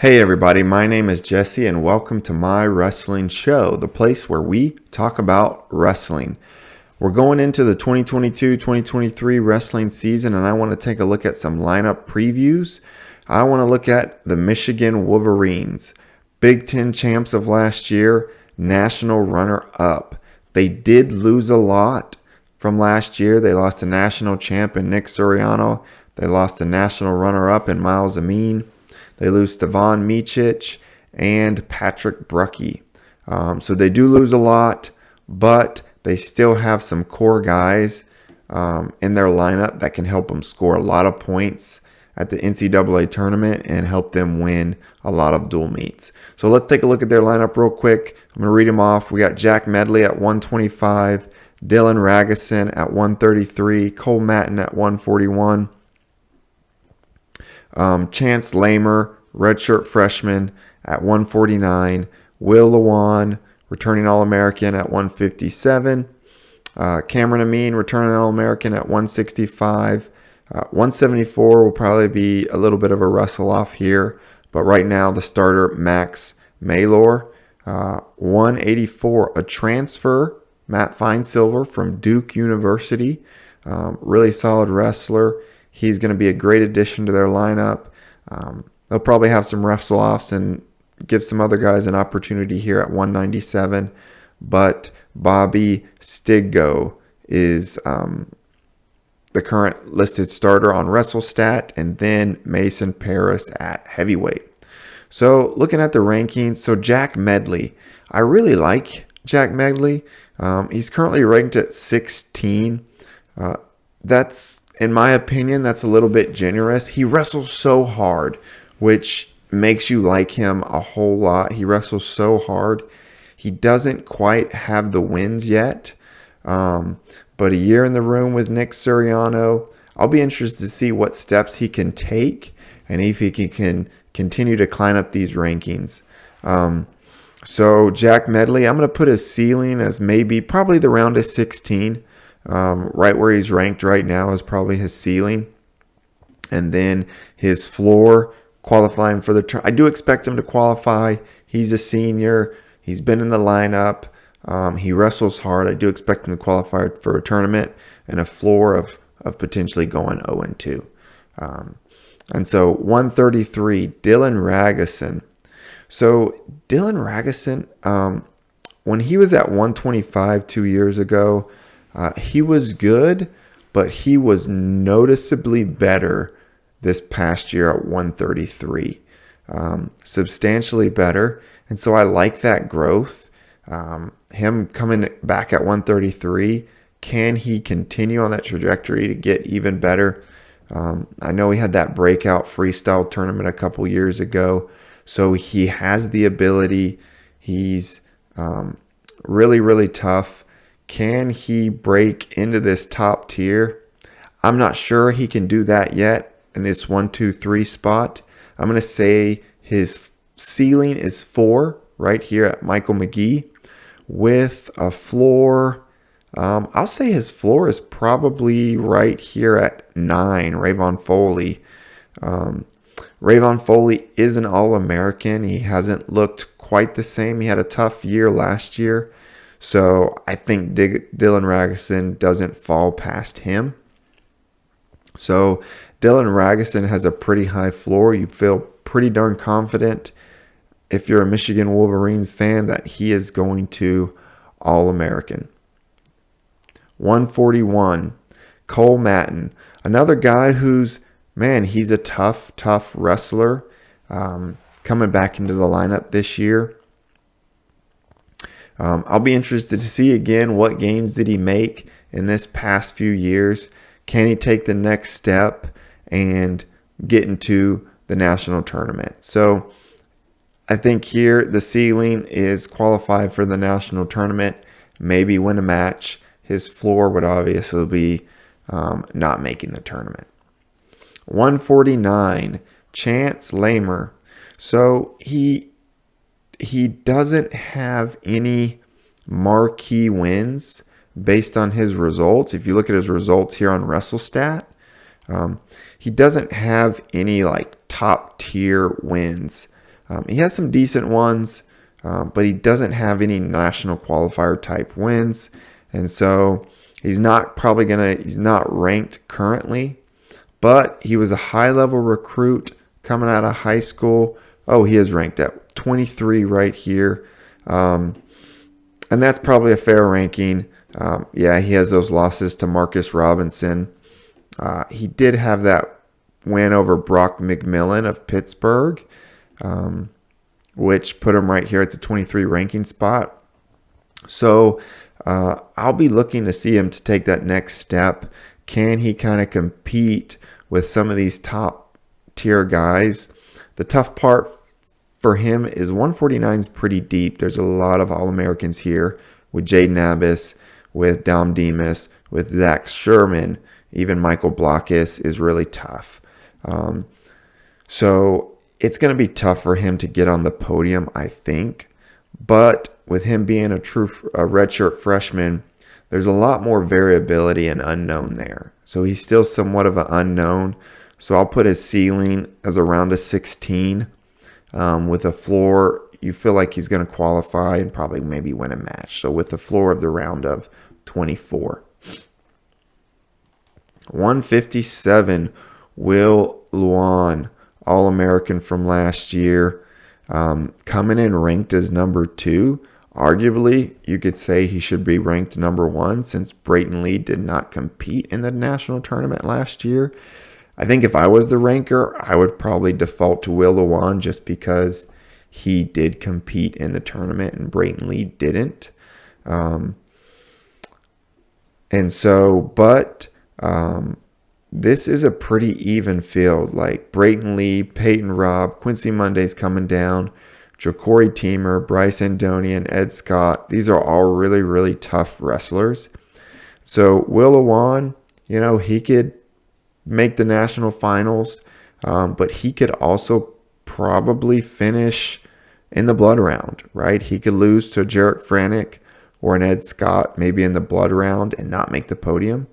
Hey everybody, my name is Jesse and welcome to my wrestling show, the place where we talk about wrestling. We're going into the 2022-2023 wrestling season and I want to take a look at some lineup previews. I want to look at the Michigan Wolverines, Big Ten champs of last year, national runner-up. They did lose a lot from last year. They lost a national champ in Nick Suriano. They lost a national runner-up in Miles Amin. They lose Stevan Micic and Patrick Brucky. So they do lose a lot, but they still have some core guys in their lineup that can help them score a lot of points at the NCAA tournament and help them win a lot of dual meets. So let's take a look at their lineup real quick. I'm going to read them off. We got Jack Medley at 125, Dylan Ragusin at 133, Cole Mattin at 141. Chance Lamer, redshirt freshman, at 149. Will Lewan, returning All-American at 157. Cameron Amin, returning All-American at 165. 174 will probably be a little bit of a wrestle off here, but right now the starter, Max Maylor. 184, a transfer, Matt Finesilver from Duke University. Really solid wrestler. He's going to be a great addition to their lineup. They'll probably have some wrestle-offs and give some other guys an opportunity here at 197. But Bobby Stiggo is the current listed starter on WrestleStat, and then Mason Paris at heavyweight. So looking at the rankings, so Jack Medley. I really like Jack Medley. He's currently ranked at 16. That's, in my opinion, that's a little bit generous. He wrestles so hard, which makes you like him a whole lot. He wrestles so hard. He doesn't quite have the wins yet, but a year in the room with Nick Suriano, I'll be interested to see what steps he can take and if he can continue to climb up these rankings. So Jack Medley, I'm going to put his ceiling as probably the round of 16. Right where he's ranked right now is probably his ceiling. And then his floor, qualifying for the I do expect him to qualify. He's a senior. He's been in the lineup. He wrestles hard. I do expect him to qualify for a tournament and a floor of potentially going 0-2. And so 133, Dylan Ragusin. So Dylan Ragusin, when he was at 125 2 years ago, he was good, but he was noticeably better this past year at 133. Substantially better. And so I like that growth. Him coming back at 133, can he continue on that trajectory to get even better? I know he had that breakout freestyle tournament a couple years ago, so he has the ability. He's really, really tough. Can he break into this top tier? I'm not sure he can do that yet in this 1, 2, 3 spot. I'm going to say his ceiling is 4 right here at Michael McGee with a floor. I'll say his floor is probably right here at 9, Rayvon Foley. Rayvon Foley is an All-American. He hasn't looked quite the same. He had a tough year last year. So I think Dylan Ragusin doesn't fall past him. So Dylan Ragusin has a pretty high floor. You feel pretty darn confident if you're a Michigan Wolverines fan that he is going to All-American. 141, Cole Mattin. Another guy who's, he's a tough wrestler coming back into the lineup this year. I'll be interested to see again what gains did he make in this past few years. Can he take the next step and get into the national tournament? So I think here the ceiling is qualify for the national tournament, maybe win a match. His floor would obviously be not making the tournament. 149, Chance Lamer. So he doesn't have any marquee wins based on his results. If you look at his results here on WrestleStat, he doesn't have any like top tier wins He has some decent ones, but he doesn't have any national qualifier type wins. And so he's not ranked currently, but he was a high level recruit coming out of high school. Oh, he is ranked at 23 right here. And that's probably a fair ranking. Yeah, he has those losses to Marcus Robinson. He did have that win over Brock McMillan of Pittsburgh, which put him right here at the 23 ranking spot. So I'll be looking to see him to take that next step. Can he kind of compete with some of these top tier guys? The tough part for him is 149 is pretty deep. There's a lot of All-Americans here with Jaden Abbas, with Dom Demas, with Zach Sherman. Even Michael Blockus is really tough. So it's going to be tough for him to get on the podium, I think. But with him being a redshirt freshman, there's a lot more variability and unknown there. So he's still somewhat of an unknown. So I'll put his ceiling as around a 16. With a floor, you feel like he's going to qualify and probably maybe win a match. So with the floor of the round of 24. 157, Will Luan, All-American from last year, coming in ranked as number 2. Arguably, you could say he should be ranked number 1 since Brayton Lee did not compete in the national tournament last year. I think if I was the ranker, I would probably default to Will Luan just because he did compete in the tournament and Brayton Lee didn't. This is a pretty even field. Like Brayton Lee, Peyton Robb, Quincy Monday's coming down, Ja'Cory Teamer, Bryce Andonian, Ed Scott. These are all really, really tough wrestlers. So Will Luan, he could make the national finals, but he could also probably finish in the blood round, right? He could lose to Jarrett Franick or an Ed Scott maybe in the blood round and not make the podium.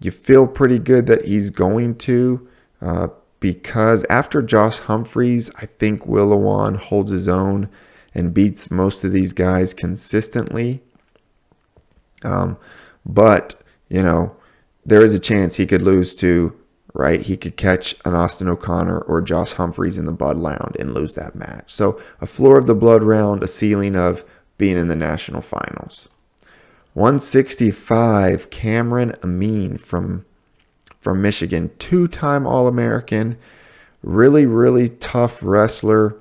You feel pretty good that he's going to, because after Josh Humphreys, I think Will Luan holds his own and beats most of these guys consistently. But there is a chance he could lose to, right? He could catch an Austin O'Connor or Josh Humphreys in the blood round and lose that match. So a floor of the blood round, a ceiling of being in the national finals. 165, Cameron Amin from Michigan, 2-time All-American, really, really tough wrestler.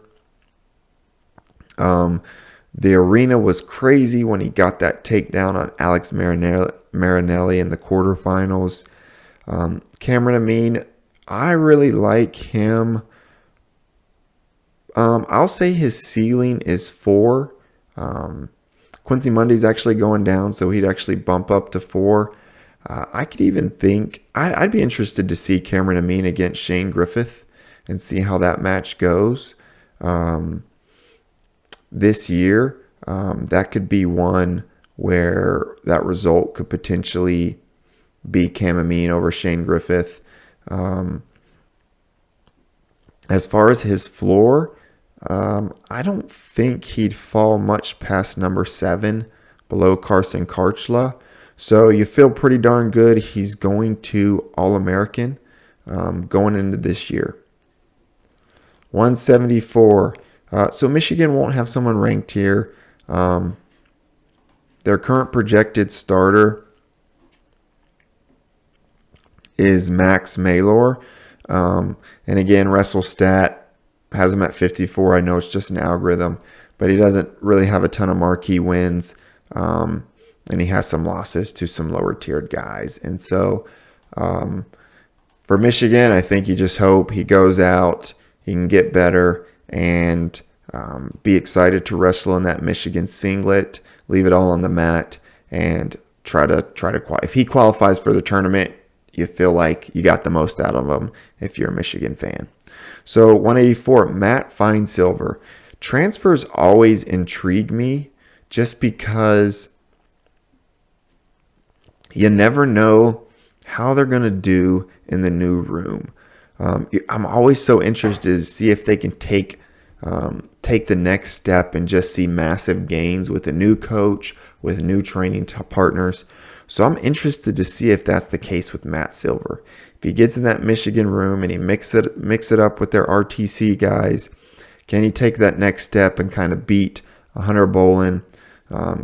The arena was crazy when he got that takedown on Alex Marinelli in the quarterfinals. Cameron Amin, I really like him. I'll say his ceiling is 4. Quincy Monday's actually going down, so he'd actually bump up to 4. I could even think I'd be interested to see Cameron Amin against Shane Griffith and see how that match goes this year. That could be one where that result could potentially be Cam Amin over Shane Griffith. As far as his floor, I don't think he'd fall much past number 7 below Carson Karchla. So you feel pretty darn good he's going to All-American going into this year. 174. So Michigan won't have someone ranked here. Their current projected starter is Max Maylor. And again, WrestleStat has him at 54. I know it's just an algorithm, but he doesn't really have a ton of marquee wins. And he has some losses to some lower tiered guys. And so for Michigan, I think you just hope he goes out, he can get better, and be excited to wrestle in that Michigan singlet, leave it all on the mat, and try to qualify. If he qualifies for the tournament, you feel like you got the most out of him if you're a Michigan fan. So 184, Matt Finesilver. Transfers always intrigue me just because you never know how they're going to do in the new room. I'm always so interested to see if they can take the next step and just see massive gains with a new coach, with new training partners. So I'm interested to see if that's the case with Matt Silver. If he gets in that Michigan room and he mix it up with their RTC guys, can he take that next step and kind of beat a Hunter Bolin,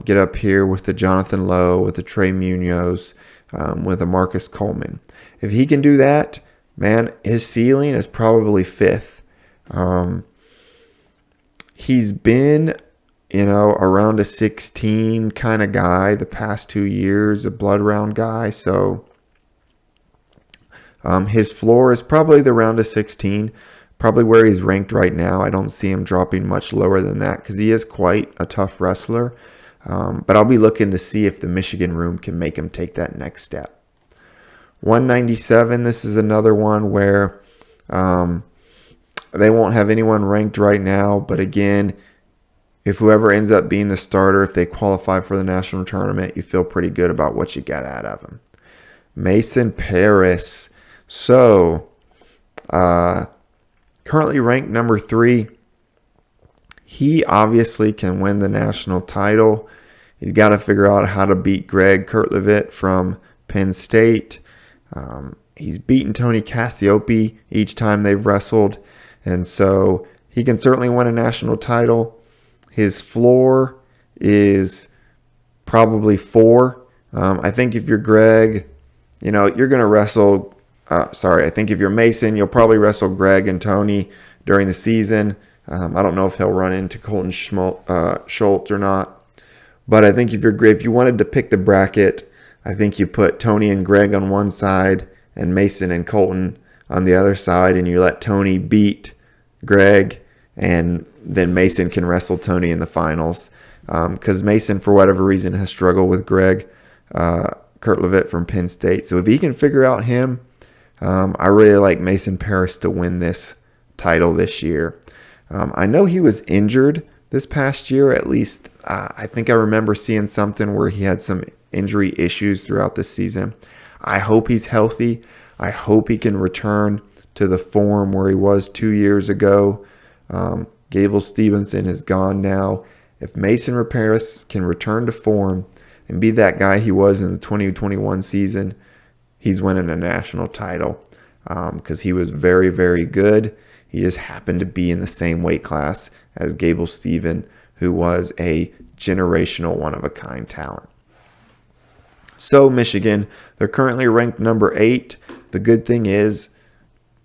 get up here with the Jonathan Lowe, with the Trey Munoz, with a Marcus Coleman? If he can do that, man, his ceiling is probably fifth. He's been, around a 16 kind of guy the past 2 years, a blood round guy. So his floor is probably the round of 16, probably where he's ranked right now. I don't see him dropping much lower than that because he is quite a tough wrestler. But I'll be looking to see if the Michigan room can make him take that next step. 197, this is another one where they won't have anyone ranked right now. But again, if whoever ends up being the starter, if they qualify for the national tournament, you feel pretty good about what you get out of him. Mason Paris. So, currently ranked number 3. He obviously can win the national title. He's got to figure out how to beat Greg Kurtlevitt from Penn State. He's beaten Tony Cassiope each time they've wrestled. And so he can certainly win a national title. His floor is probably 4. I think if you're Greg, you're going to wrestle. I think if you're Mason, you'll probably wrestle Greg and Tony during the season. I don't know if he'll run into Colton Schultz or not. But I think if you wanted to pick the bracket, I think you put Tony and Greg on one side and Mason and Colton on the other side, and you let Tony beat Greg, and then Mason can wrestle Tony in the finals. Because Mason, for whatever reason, has struggled with Greg Kurtlevitt from Penn State. So if he can figure out him, I really like Mason Paris to win this title this year. I know he was injured this past year. At least I think I remember seeing something where he had some injury issues throughout the season. I hope he's healthy. I hope he can return to the form where he was 2 years ago. Gable Stevenson is gone now. If Mason Paris can return to form and be that guy he was in the 2021 season, he's winning a national title because he was very, very good. He just happened to be in the same weight class as Gable Steven, who was a generational one-of-a-kind talent. So Michigan, they're currently ranked number 8. The good thing is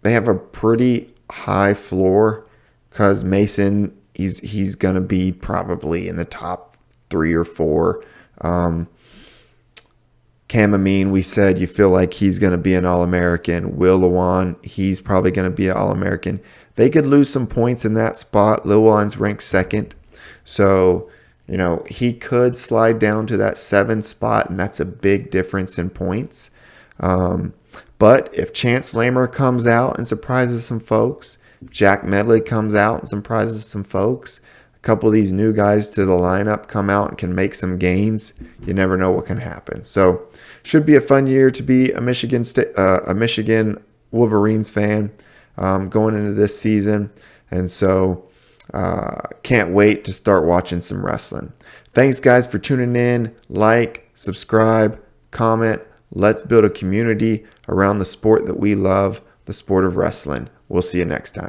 they have a pretty high floor because Mason, he's going to be probably in the top 3 or 4. Cam Amin, we said you feel like he's going to be an All-American. Will Lewan, he's probably going to be an All-American. They could lose some points in that spot. Lewan's ranked 2nd. So, he could slide down to that 7th spot, and that's a big difference in points. But if Chance Lamer comes out and surprises some folks, if Jack Medley comes out and surprises some folks, a couple of these new guys to the lineup come out and can make some gains, you never know what can happen. So should be a fun year to be a Michigan Wolverines fan going into this season. And so can't wait to start watching some wrestling. Thanks, guys, for tuning in. Like, subscribe, comment. Let's build a community around the sport that we love, the sport of wrestling. We'll see you next time.